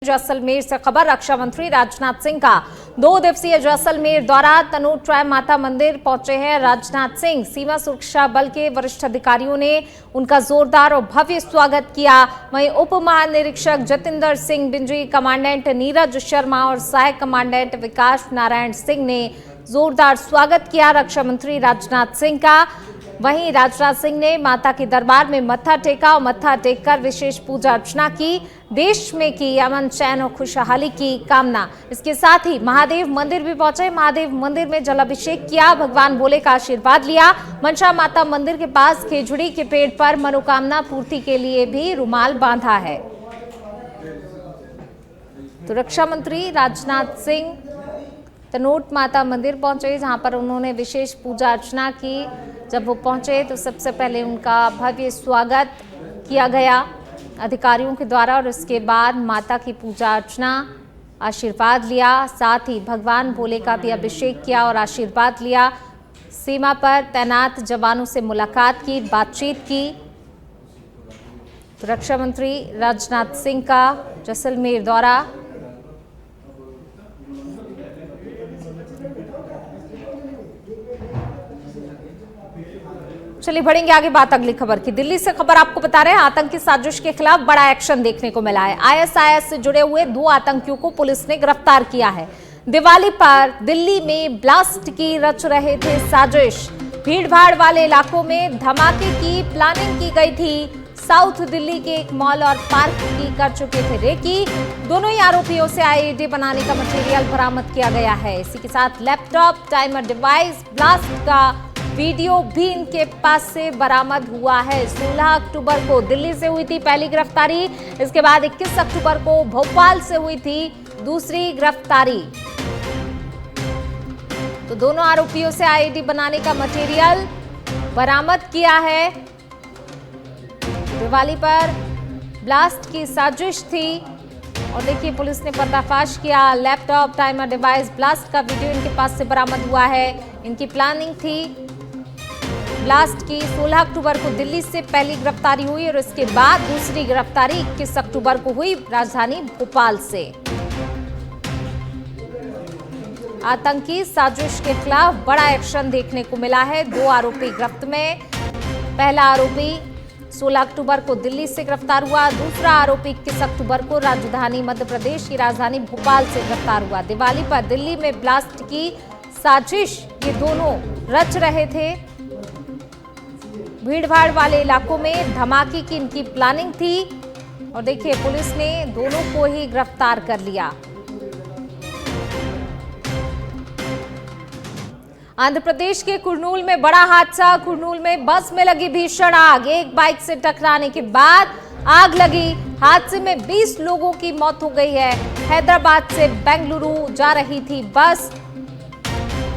जैसलमेर से खबर। रक्षा मंत्री राजनाथ सिंह का 2 दिवसीय जैसलमेर दौरा। तनोट ट्राय माता मंदिर पहुंचे हैं राजनाथ सिंह। सीमा सुरक्षा बल के वरिष्ठ अधिकारियों ने उनका जोरदार और भव्य स्वागत किया। वहीं उप महानिरीक्षक जतिंदर सिंह बिंजी, कमांडेंट नीरज शर्मा और सहायक कमांडेंट विकास नारायण सिंह ने जोरदार स्वागत किया रक्षा मंत्री राजनाथ सिंह का। वहीं राजनाथ सिंह ने माता के दरबार में मत्था टेका और मत्था टेककर विशेष पूजा अर्चना की। देश में की अमन, चैन और खुशहाली की कामना। इसके साथ ही महादेव मंदिर भी पहुंचे। महादेव मंदिर में जलाभिषेक किया, भगवान भोले का आशीर्वाद लिया। मनसा माता मंदिर के पास खेजड़ी के पेड़ पर मनोकामना पूर्ति के लिए भी रुमाल बांधा है। तो रक्षा मंत्री राजनाथ सिंह तनोट माता मंदिर पहुंचे, जहां पर उन्होंने विशेष पूजा अर्चना की। जब वो पहुंचे तो सबसे पहले उनका भव्य स्वागत किया गया अधिकारियों के द्वारा और इसके बाद माता की पूजा अर्चना, आशीर्वाद लिया। साथ ही भगवान भोले का भी अभिषेक किया और आशीर्वाद लिया। सीमा पर तैनात जवानों से मुलाकात की, बातचीत की। तो रक्षा मंत्री राजनाथ सिंह का जैसलमेर दौरा। चलिए बढ़ेंगे आगे बात अगली खबर की। दिल्ली से खबर आपको बता रहे हैं, आतंकी साजिश के खिलाफ बड़ा एक्शन देखने को मिला है। आईएसआईएस से जुड़े हुए 2 आतंकियों को पुलिस ने गिरफ्तार किया है। दिवाली पर दिल्ली में ब्लास्ट की रच रहे थे साजिश। भीड़भाड़ वाले इलाकों में धमाके की प्लानिंग की गई थी। साउथ दिल्ली के एक मॉल और पार्क की कर चुके थे रेकी। दोनों ही आरोपियों से आईईडी बनाने का मटेरियल बरामद किया गया है। इसी के साथ लैपटॉप, टाइमर डिवाइस, ब्लास्ट का वीडियो भी इनके पास से बरामद हुआ है। 16 अक्टूबर को दिल्ली से हुई थी पहली गिरफ्तारी। इसके बाद 21 अक्टूबर को भोपाल से हुई थी दूसरी गिरफ्तारी। तो दोनों आरोपियों से आईईडी बनाने का मटेरियल बरामद किया है। दिवाली पर ब्लास्ट की साजिश थी और देखिए पुलिस ने पर्दाफाश किया। लैपटॉप, टाइमर डिवाइस, ब्लास्ट का वीडियो इनके पास से बरामद हुआ है। इनकी प्लानिंग थी ब्लास्ट की। 16 अक्टूबर को दिल्ली से पहली गिरफ्तारी हुई और इसके बाद दूसरी गिरफ्तारी 21 अक्टूबर को हुई राजधानी भोपाल से। आतंकी साजिश के खिलाफ बड़ा एक्शन देखने को मिला है। 2 आरोपी गिरफ्त में। पहला आरोपी 16 अक्टूबर को दिल्ली से गिरफ्तार हुआ। दूसरा आरोपी 21 अक्टूबर को राजधानी मध्य प्रदेश की राजधानी भोपाल से गिरफ्तार हुआ। दिवाली पर दिल्ली में ब्लास्ट की साजिश ये दोनों रच रहे थे। भीड़भाड़ वाले इलाकों में धमाके की इनकी प्लानिंग थी और देखिए पुलिस ने दोनों को ही गिरफ्तार कर लिया। आंध्र प्रदेश के कुर्नूल में बड़ा हादसा। कुर्नूल में बस में लगी भीषण आग। एक बाइक से टकराने के बाद आग लगी। हादसे में 20 लोगों की मौत हो गई है। हैदराबाद से बेंगलुरु जा रही थी बस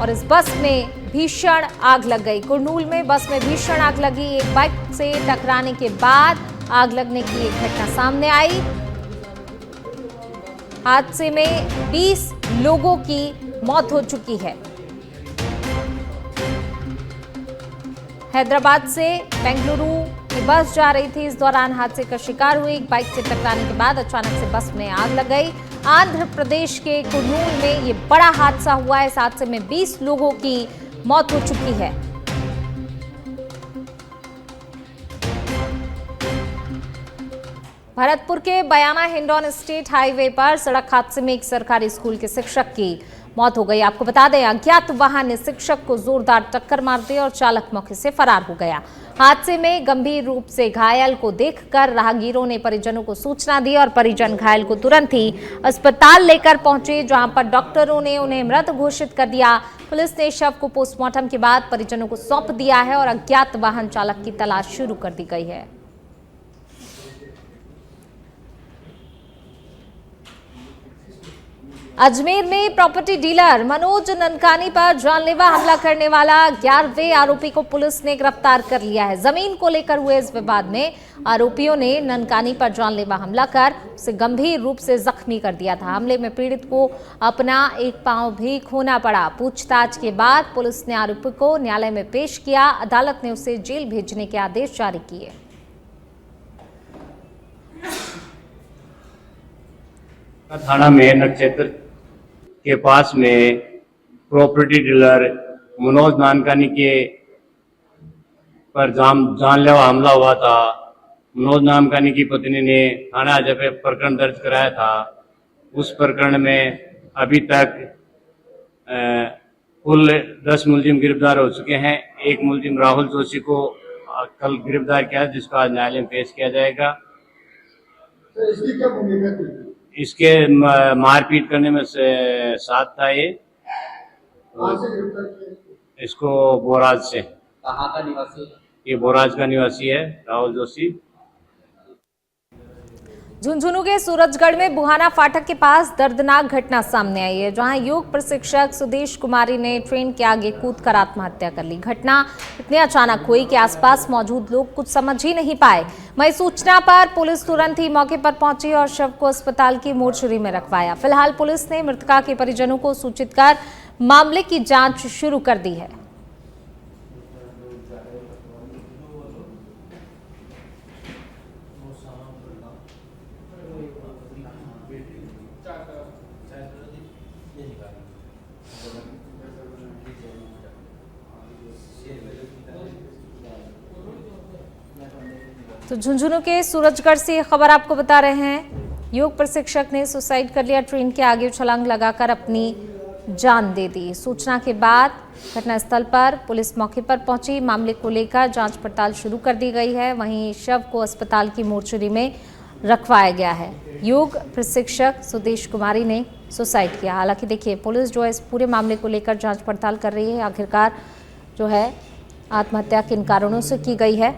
और इस बस में भीषण आग लग गई। कुर्नूल में बस में भीषण आग लगी। एक बाइक से टकराने के बाद आग लगने की एक घटना सामने आई। हादसे में 20 लोगों की मौत हो चुकी है। हैदराबाद से बेंगलुरु की बस जा रही थी। इस दौरान हादसे का शिकार हुई। एक बाइक से टकराने के बाद अचानक से बस में आग लग गई। आंध्र प्रदेश के कुर्नूल में ये बड़ा हादसा हुआ है। इस हादसे में 20 लोगों की मौत हो चुकी है। भरतपुर के बयाना हिंडौन स्टेट हाईवे पर सड़क हादसे में एक सरकारी स्कूल के शिक्षक की मौत हो गई। आपको बता दें, अज्ञात वाहन ने शिक्षक को जोरदार टक्कर मार दी और चालक मौके से फरार हो गया। हादसे में गंभीर रूप से घायल को देखकर राहगीरों ने परिजनों को सूचना दी और परिजन घायल को तुरंत ही अस्पताल लेकर पहुंचे, जहां पर डॉक्टरों ने उन्हें मृत घोषित कर दिया। पुलिस ने शव को पोस्टमार्टम के बाद परिजनों को सौंप दिया है और अज्ञात वाहन चालक की तलाश शुरू कर दी गई है। अजमेर में प्रॉपर्टी डीलर मनोज ननकानी पर जानलेवा हमला करने वाला 11वें आरोपी को पुलिस ने गिरफ्तार कर लिया है। जमीन को लेकर हुए इस विवाद में आरोपियों ने ननकानी पर जानलेवा हमला कर उसे गंभीर रूप से जख्मी कर दिया था। हमले में पीड़ित को अपना एक पांव भी खोना पड़ा। पूछताछ के बाद पुलिस ने आरोपी को न्यायालय में पेश किया। अदालत ने उसे जेल भेजने के आदेश जारी किए। थाना में नक्षत्र के पास में प्रॉपर्टी डीलर मनोज नानकानी के पर जानलेवा हमला हुआ था। मनोज नानकानी की पत्नी ने थाना जब प्रकरण दर्ज कराया था। उस प्रकरण में अभी तक कुल 10 मुलजिम गिरफ्तार हो चुके हैं। एक मुलजिम राहुल जोशी को कल गिरफ्तार किया, जिसको आज न्यायालय में पेश किया जाएगा। तो इसकी क्या भूमिका थी? इसके मारपीट करने में से साथ था। ये कहाँ से गिरफ्तार किया? इसको बोराज से। कहाँ का निवासी है? ये बोराज का निवासी है राहुल जोशी। झुंझुनू के सूरजगढ़ में बुहाना फाटक के पास दर्दनाक घटना सामने आई है, जहां योग प्रशिक्षक सुदेश कुमारी ने ट्रेन के आगे कूदकर आत्महत्या कर ली। घटना इतनी अचानक हुई कि आसपास मौजूद लोग कुछ समझ ही नहीं पाए। वहीं सूचना पर पुलिस तुरंत ही मौके पर पहुंची और शव को अस्पताल की मोर्चरी में रखवाया। फिलहाल पुलिस ने मृतका के परिजनों को सूचित कर मामले की जांच शुरू कर दी है। तो झुंझुनू के सूरजगढ़ से खबर आपको बता रहे हैं, योग प्रशिक्षक ने सुसाइड कर लिया। ट्रेन के आगे छलांग लगाकर अपनी जान दे दी। सूचना के बाद घटनास्थल पर पुलिस मौके पर पहुंची। मामले को लेकर जांच पड़ताल शुरू कर दी गई है। वहीं शव को अस्पताल की मोर्चरी में रखवाया गया है। योग प्रशिक्षक सुदेश कुमारी ने सुसाइड किया। हालांकि देखिए, पुलिस जो है इस पूरे मामले को लेकर जांच पड़ताल कर रही है। आखिरकार जो है आत्महत्या किन कारणों से की गई है।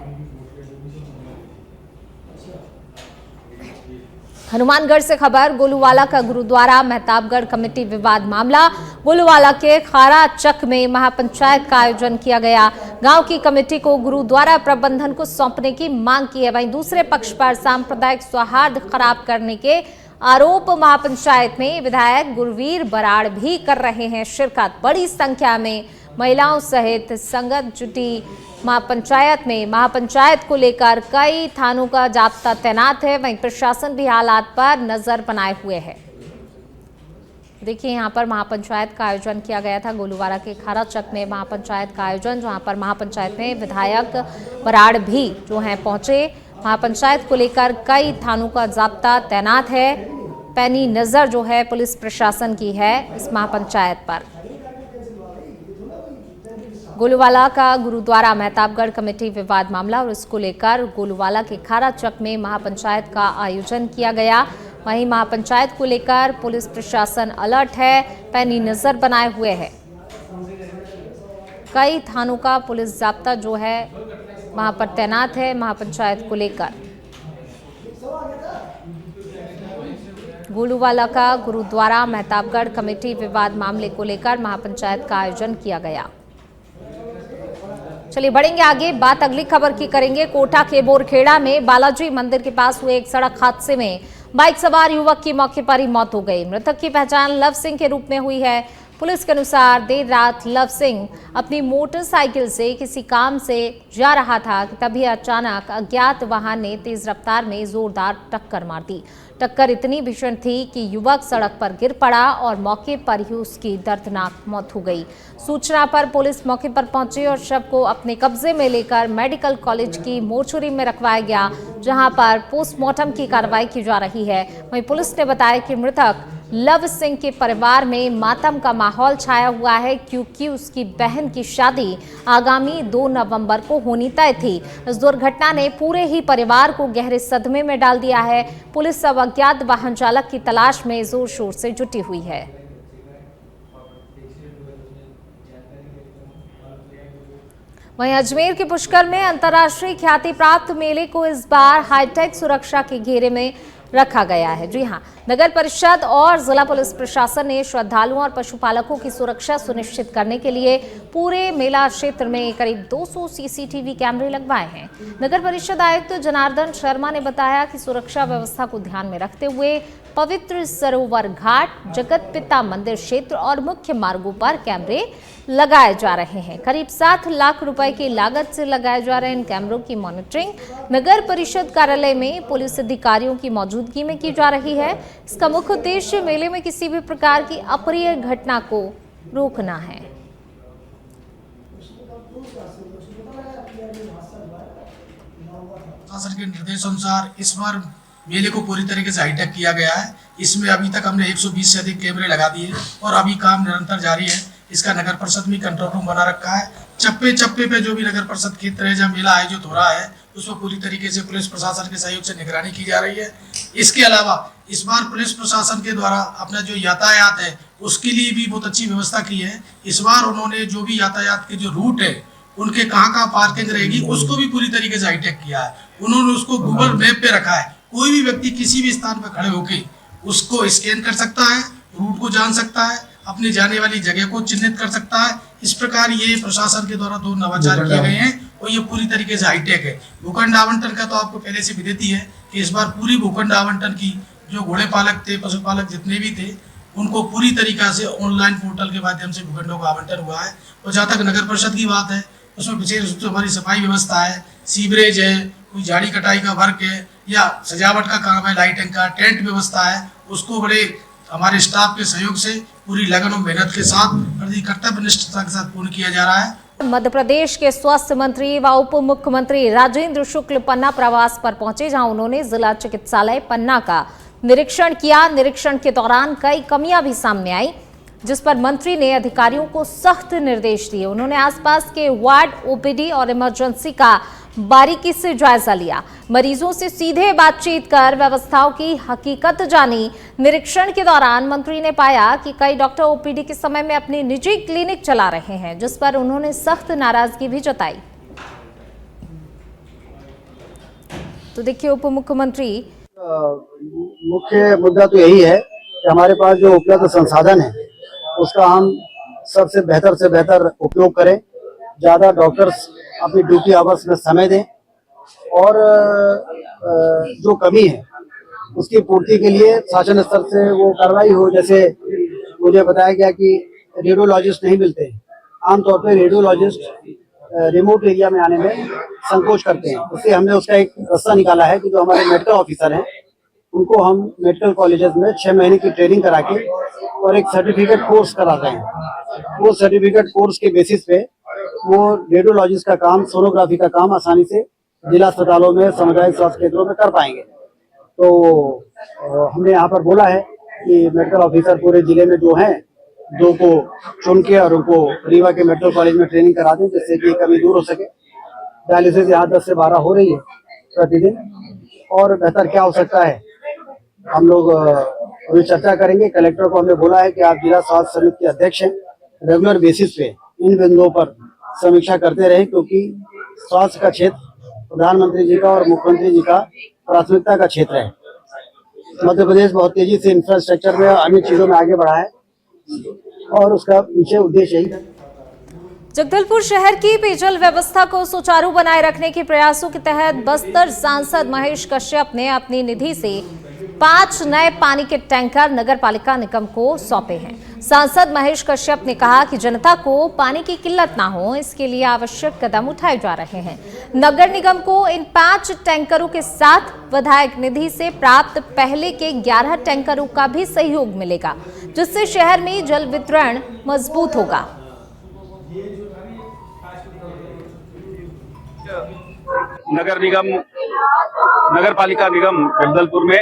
हनुमानगढ़ से खबर, गोलूवाला का गुरुद्वारा मेहताबगढ़ कमेटी विवाद मामला। गोलूवाला के खारा चक में महापंचायत का आयोजन किया गया। गांव की कमेटी को गुरुद्वारा प्रबंधन को सौंपने की मांग की है। वहीं दूसरे पक्ष पर सांप्रदायिक सौहार्द खराब करने के आरोप महापंचायत में विधायक गुरवीर बराड़ भी कर रहे हैं शिरकत। बड़ी संख्या में महिलाओं सहित संगत जुटी महापंचायत में। महापंचायत को लेकर कई थानों का जाब्ता तैनात है। वहीं प्रशासन भी हालात पर नजर बनाए हुए है। देखिए, यहाँ पर महापंचायत का आयोजन किया गया था। गोलूवाला के खारा चक में महापंचायत का आयोजन, जहाँ पर महापंचायत में विधायक बराड़ भी जो हैं पहुंचे। महापंचायत को लेकर कई थानों का जाब्ता तैनात है। पैनी नजर जो है पुलिस प्रशासन की है इस महापंचायत पर। गोलूवाला का गुरुद्वारा मेहताबगढ़ कमेटी विवाद मामला और इसको लेकर गोलूवाला के खारा चक में महापंचायत का आयोजन किया गया। वहीं महापंचायत को लेकर पुलिस प्रशासन अलर्ट है, पैनी नजर बनाए हुए है। कई थानों का पुलिस जाब्ता जो है वहां पर तैनात है महापंचायत को लेकर। गोलूवाला का गुरुद्वारा मेहताबगढ़ कमेटी विवाद मामले को लेकर महापंचायत का आयोजन किया गया। चलिए बढ़ेंगे आगे, बात अगली खबर की करेंगे। कोटा के बोरखेड़ा में बालाजी मंदिर के पास हुए एक सड़क हादसे में बाइक सवार युवक की मौके पर ही मौत हो गई। मृतक की पहचान लव सिंह के रूप में हुई है। पुलिस के अनुसार देर रात लव सिंह अपनी मोटरसाइकिल से किसी काम से जा रहा था कि तभी अचानक अज्ञात वाहन ने तेज रफ्तार में जोरदार टक्कर मार दी। टक्कर इतनी भीषण थी कि युवक सड़क पर गिर पड़ा और मौके पर ही उसकी दर्दनाक मौत हो गई। सूचना पर पुलिस मौके पर पहुंची और शव को अपने कब्जे में लेकर मेडिकल कॉलेज की मोर्चरी में रखवाया गया, जहां पर पोस्टमार्टम की कार्रवाई की जा रही है। वहीं पुलिस ने बताया कि मृतक लव सिंह के परिवार में मातम का माहौल छाया हुआ है, क्योंकि उसकी बहन की शादी आगामी 2 नवंबर को होनी तय थी। इस दुर्घटना ने पूरे ही परिवार को गहरे सदमे में डाल दिया है। पुलिस अब अज्ञात वाहन चालक की तलाश में जोर शोर से जुटी हुई है। वहीं अजमेर के पुष्कर में अंतर्राष्ट्रीय ख्याति प्राप्त मेले को इस बार हाईटेक सुरक्षा के घेरे में रखा गया है। जी हां, नगर परिषद और जिला पुलिस प्रशासन ने श्रद्धालुओं और पशुपालकों की सुरक्षा सुनिश्चित करने के लिए पूरे मेला क्षेत्र में करीब 200 सीसीटीवी कैमरे लगवाए हैं। नगर परिषद आयुक्त जनार्दन शर्मा ने बताया कि सुरक्षा व्यवस्था को ध्यान में रखते हुए पवित्र सरोवर घाट, जगत पिता मंदिर क्षेत्र और मुख्य मार्गों पर कैमरे लगाए जा रहे हैं। करीब 7 लाख रुपए की लागत से लगाए जा रहे इन कैमरों की मॉनिटरिंग नगर परिषद कार्यालय में पुलिस अधिकारियों की मौजूदगी में की जा रही है। इसका मुख्य उद्देश्य मेले में किसी भी प्रकार की अप्रिय घटना को रोकना है। शासन के निर्देशानुसार इस बार मेले को पूरी तरीके से हाईटेक किया गया है। इसमें अभी तक हमने 120 से अधिक कैमरे लगा दिए और अभी काम निरंतर जारी है। इसका नगर परिषद में कंट्रोल रूम बना रखा है। चप्पे चप्पे पे जो भी नगर परिषद क्षेत्र है जहाँ मेला आयोजित हो रहा है उसमें पूरी तरीके से पुलिस प्रशासन के सहयोग से निगरानी की जा रही है। इसके अलावा इस बार पुलिस प्रशासन के द्वारा अपना जो यातायात है उसके लिए भी बहुत अच्छी व्यवस्था की है। इस बार उन्होंने जो भी यातायात के जो रूट है उनके कहाँ पार्किंग रहेगी उसको भी पूरी तरीके से हाईटेक किया है। उन्होंने उसको गूगल मैप पे रखा है। कोई भी व्यक्ति किसी भी स्थान पर खड़े होके उसको स्कैन कर सकता है, रूट को जान सकता है, अपनी जाने वाली जगह को चिन्हित कर सकता है। इस प्रकार ये प्रशासन के द्वारा 2 नवाचार किए गए हैं और ये पूरी तरीके से हाईटेक है। भूखंड आवंटन का तो आपको पहले से विदित है कि इस बार पूरी भूखंड आवंटन की जो घोड़े पालक थे, पशुपालक जितने भी थे, उनको पूरी तरीका से ऑनलाइन पोर्टल के माध्यम से भूखंडों का आवंटन हुआ है। और जहाँ तक नगर परिषद की बात है उसमें विशेष रूप से हमारी सफाई व्यवस्था है, सीवरेज है, कोई झाड़ी कटाई का वर्क है या सजावट का काम है, लाइटिंग का, टेंट व्यवस्था है, उसको बड़े हमारे स्टाफ के सहयोग से पूरी लगन और मेहनत के साथ बड़ी कर्तव्यनिष्ठता के साथ पूर्ण किया जा रहा है। मध्य प्रदेश के स्वास्थ्य मंत्री व उप मुख्यमंत्री राजेंद्र शुक्ल पन्ना प्रवास पर पहुंचे, जहां उन्होंने जिला चिकित्सालय पन्ना का निरीक्षण किया। निरीक्षण के दौरान कई कमियां भी सामने आई, जिस पर मंत्री ने अधिकारियों को सख्त निर्देश दिए। उन्होंने आसपास के वार्ड, ओपीडी और इमरजेंसी का बारीकी से जायजा लिया, मरीजों से सीधे बातचीत कर व्यवस्थाओं की हकीकत जानी। निरीक्षण के दौरान मंत्री ने पाया कि कई डॉक्टर ओपीडी के समय में अपनी निजी क्लिनिक चला रहे हैं, जिस पर उन्होंने सख्त नाराजगी भी जताई। तो देखिए उप मुख्यमंत्री। मुख्य मुद्दा तो यही है कि हमारे पास जो उपलब्ध संसाधन है उसका हम सबसे बेहतर से बेहतर उपयोग करें, ज़्यादा डॉक्टर्स अपनी ड्यूटी आवर्स में समय दें और जो कमी है उसकी पूर्ति के लिए शासन स्तर से वो कार्रवाई हो। जैसे मुझे बताया गया कि रेडियोलॉजिस्ट नहीं मिलते, आमतौर पर रेडियोलॉजिस्ट रिमोट एरिया में आने में संकोच करते हैं। इसलिए हमने उसका एक रास्ता निकाला है कि जो हमारे मेडिकल ऑफिसर हैं उनको हम मेडिकल कॉलेजेस में 6 महीने की ट्रेनिंग करा के और एक सर्टिफिकेट कोर्स कराते हैं। वो सर्टिफिकेट कोर्स के बेसिस पे वो रेडियोलॉजिस्ट का काम, सोनोग्राफी का काम आसानी से जिला अस्पतालों में, सामुदायिक स्वास्थ्य केंद्रों में कर पाएंगे। तो हमने यहाँ पर बोला है कि मेडिकल ऑफिसर पूरे जिले में जो हैं 2 को चुन के और उनको रीवा के मेडिकल कॉलेज में ट्रेनिंग करा दें, जिससे कि कमी दूर हो सके। डायलिसिस यहाँ 10 से 12 हो रही है प्रतिदिन और बेहतर क्या हो सकता है हम लोग अभी चर्चा करेंगे। कलेक्टर को हमने बोला है कि आप जिला स्वास्थ्य समिति के अध्यक्ष हैं, रेगुलर बेसिस पे इन बिंदुओं पर समीक्षा करते रहे, क्योंकि स्वास्थ्य का क्षेत्र प्रधानमंत्री जी का और मुख्यमंत्री जी का प्राथमिकता का क्षेत्र है। मध्य प्रदेश बहुत तेजी से इंफ्रास्ट्रक्चर में अन्य चीजों में आगे बढ़ा है और उसका पीछे उद्देश्य यही है। जगदलपुर शहर की पेयजल व्यवस्था को सुचारू बनाए रखने के प्रयासों के तहत बस्तर सांसद महेश कश्यप ने अपनी निधि से 5 नए पानी के टैंकर नगर पालिका निगम को सौंपे हैं। सांसद महेश कश्यप ने कहा कि जनता को पानी की किल्लत ना हो, इसके लिए आवश्यक कदम उठाए जा रहे हैं। नगर निगम को इन 5 टैंकरों के साथ विधायक निधि से प्राप्त पहले के 11 टैंकरों का भी सहयोग मिलेगा, जिससे शहर में जल वितरण मजबूत होगा। नगर पालिका निगम जगदलपुर में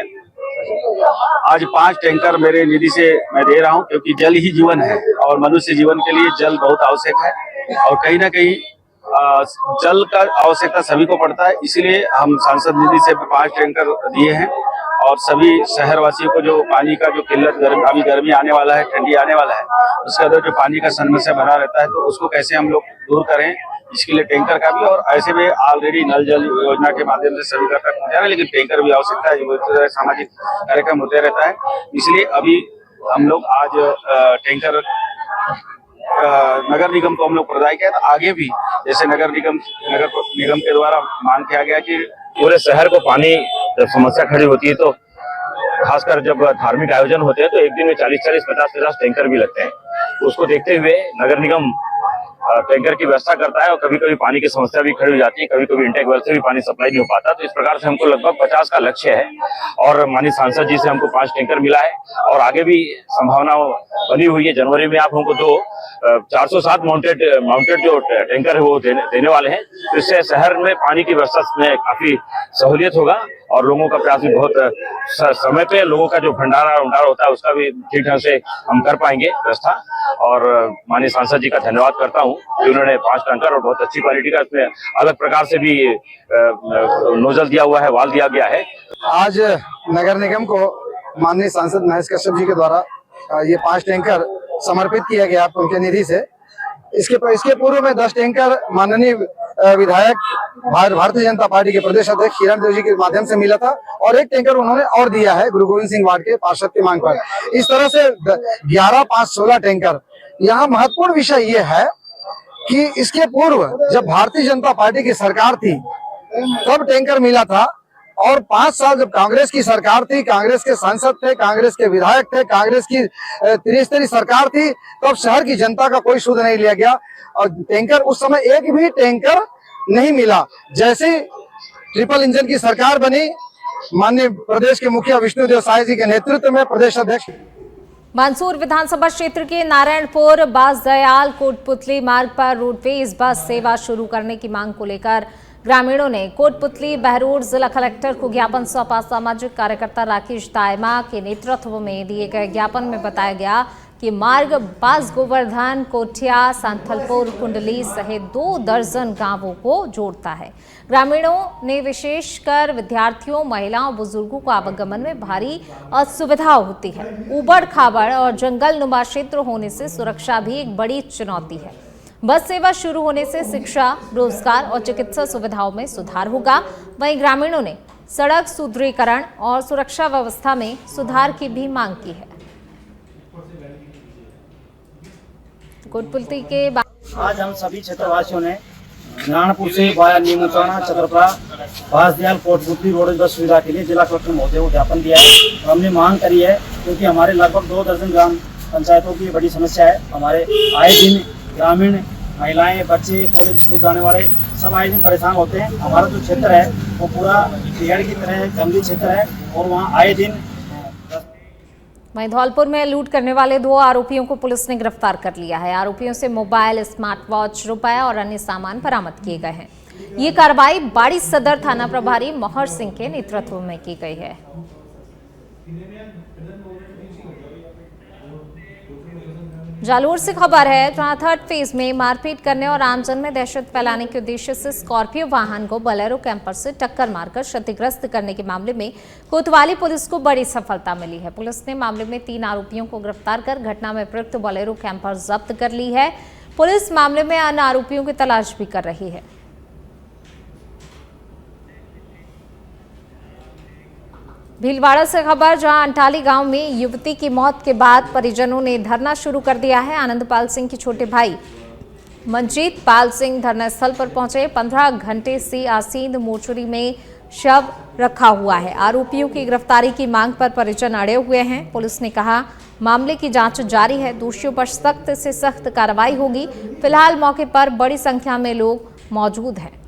आज 5 टैंकर मेरे निधि से मैं दे रहा हूं, क्योंकि जल ही जीवन है और मनुष्य जीवन के लिए जल बहुत आवश्यक है और कहीं ना कहीं जल का आवश्यकता सभी को पड़ता है। इसलिए हम सांसद निधि से 5 टैंकर दिए हैं और सभी शहरवासियों को जो पानी का जो किल्लत, अभी गर्मी आने वाला है, ठंडी आने वाला है, उसका जो पानी का समस्या बना रहता है, तो उसको कैसे हम लोग दूर करें, इसके लिए टैंकर का भी। और ऐसे में ऑलरेडी नल जल योजना के माध्यम से सभी का काम हो जा रहा है, लेकिन टैंकर भी आवश्यकता है, सामाजिक कार्यक्रम होते रहता है। इसलिए अभी हम लोग आज टैंकर नगर निगम को हम लोग प्रदान किया। तो आगे भी जैसे नगर निगम के द्वारा मांग किया गया कि पूरे शहर को पानी जब समस्या खड़ी होती है तो खासकर जब धार्मिक आयोजन होते हैं तो एक दिन में 40-40, 50-50 टैंकर भी लगते हैं। उसको देखते हुए नगर निगम टैंकर की व्यवस्था करता है और कभी कभी पानी की समस्या भी खड़ी हो जाती है, कभी कभी इंटेक वेल से भी पानी सप्लाई नहीं हो पाता। तो इस प्रकार से हमको लगभग 50 का लक्ष्य है और माननीय सांसद जी से हमको 5 टैंकर मिला है और आगे भी संभावना बनी हुई है। जनवरी में आप हमको 407 माउंटेड जो टैंकर है वो देने वाले हैं। तो इससे शहर में पानी की व्यवस्था में काफी सहूलियत होगा और लोगों का प्रयास भी बहुत समय पे लोगों का जो भंडारा होता है उसका भी ठीक ढंग से हम कर पाएंगे व्यवस्था। और माननीय सांसद जी का धन्यवाद करता हूं कि उन्होंने 5 टैंकर और बहुत अच्छी क्वालिटी का इसमें अलग प्रकार से भी नोजल दिया हुआ है, वाल दिया गया है। आज नगर निगम को माननीय सांसद महेश कश्यप जी के द्वारा ये 5 टैंकर समर्पित किया गया उनके निधि से। इसके पूर्व में 10 टैंकर माननीय विधायक भारतीय जनता पार्टी के प्रदेश अध्यक्ष हिरण देव जी के माध्यम से मिला था और 1 टैंकर उन्होंने और दिया है गुरु गोविंद सिंह वार्ड के पार्षद की मांग पर। इस तरह से 11, 5, 16 टैंकर। यहाँ महत्वपूर्ण विषय ये है कि इसके पूर्व जब भारतीय जनता पार्टी की सरकार थी तब टैंकर मिला था और 5 साल जब कांग्रेस की सरकार थी, कांग्रेस के सांसद थे, कांग्रेस के विधायक थे, कांग्रेस की त्रिस्तरीय सरकार थी, तब शहर की जनता का कोई सुध नहीं लिया गया और टैंकर उस समय एक भी टैंकर नहीं मिला। जैसे ट्रिपल इंजन की सरकार बनी, माननीय प्रदेश के मुखिया विष्णुदेव साय जी के नेतृत्व में प्रदेश अध्यक्ष मंदसौर विधानसभा क्षेत्र के नारायणपुर बासदयाल कोटपुतली मार्ग पर रोडवेज बस सेवा शुरू करने की मांग को लेकर ग्रामीणों ने कोटपुतली बहरोड जिला कलेक्टर को ज्ञापन सौंपा। सामाजिक कार्यकर्ता राकेश दायमा के नेतृत्व में दिए गए ज्ञापन में बताया गया कि मार्ग बास गोवर्धन, कोठिया, सांथलपुर, कुंडली सहित 2 दर्जन गांवों को जोड़ता है। ग्रामीणों ने विशेषकर विद्यार्थियों, महिलाओं, बुजुर्गों को आवागमन में भारी असुविधा होती है। उबड़ खाबड़ और जंगल नुमा क्षेत्र होने से सुरक्षा भी एक बड़ी चुनौती है। बस सेवा शुरू होने से शिक्षा, रोजगार और चिकित्सा सुविधाओं में सुधार होगा। वहीं ग्रामीणों ने सड़क सुदृढ़ीकरण और सुरक्षा व्यवस्था में सुधार की भी मांग की है। कोटपुतली के आज हम सभी क्षेत्रवासियों ने नारायणपुर से via Neemuchana, Chatarpura, बासदयाल, Kotputli road bus सुविधा के लिए जिला कलेक्टर महोदय को ज्ञापन दिया है और हमने मांग करी है क्योंकि हमारे लगभग 2 दर्जन ग्राम पंचायतों की बड़ी समस्या है। हमारे आए दिन ग्रामीण महिलाएं, बच्चे, कॉलेज स्कूल जाने वाले सब आए दिन परेशान होते हैं। हमारा जो क्षेत्र है वो पूरा बिहार की तरह जंगली क्षेत्र है और वहाँ आए दिन। वहीं धौलपुर में लूट करने वाले 2 आरोपियों को पुलिस ने गिरफ्तार कर लिया है। आरोपियों से मोबाइल, स्मार्ट वॉच, रुपया और अन्य सामान बरामद किए गए हैं। ये कार्रवाई बाड़ी सदर थाना प्रभारी मोहर सिंह के नेतृत्व में की गई है। जालोर से खबर है, जहां 3rd फेज में मारपीट करने और आमजन में दहशत फैलाने के उद्देश्य से स्कॉर्पियो वाहन को बोलेरो कैंपर से टक्कर मारकर क्षतिग्रस्त करने के मामले में कोतवाली पुलिस को बड़ी सफलता मिली है। पुलिस ने मामले में 3 आरोपियों को गिरफ्तार कर घटना में प्रयुक्त बोलेरो कैंपर जब्त कर ली है। पुलिस मामले में अन्य आरोपियों की तलाश भी कर रही है। भीलवाड़ा से खबर, जहां अंटाली गांव में युवती की मौत के बाद परिजनों ने धरना शुरू कर दिया है। आनंदपाल सिंह के छोटे भाई मंजीत पाल सिंह धरना स्थल पर पहुंचे। 15 घंटे से आसीन मोर्चरी में शव रखा हुआ है। आरोपियों की गिरफ्तारी की मांग पर परिजन अड़े हुए हैं। पुलिस ने कहा मामले की जांच जारी है, दोषियों पर सख्त से सख्त कार्रवाई होगी। फिलहाल मौके पर बड़ी संख्या में लोग मौजूद हैं।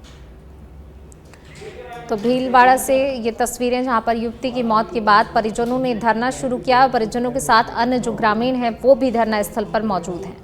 तो भीलवाड़ा से ये तस्वीरें, जहां पर युवती की मौत के बाद परिजनों ने धरना शुरू किया। परिजनों के साथ अन्य जो ग्रामीण हैं वो भी धरना स्थल पर मौजूद हैं।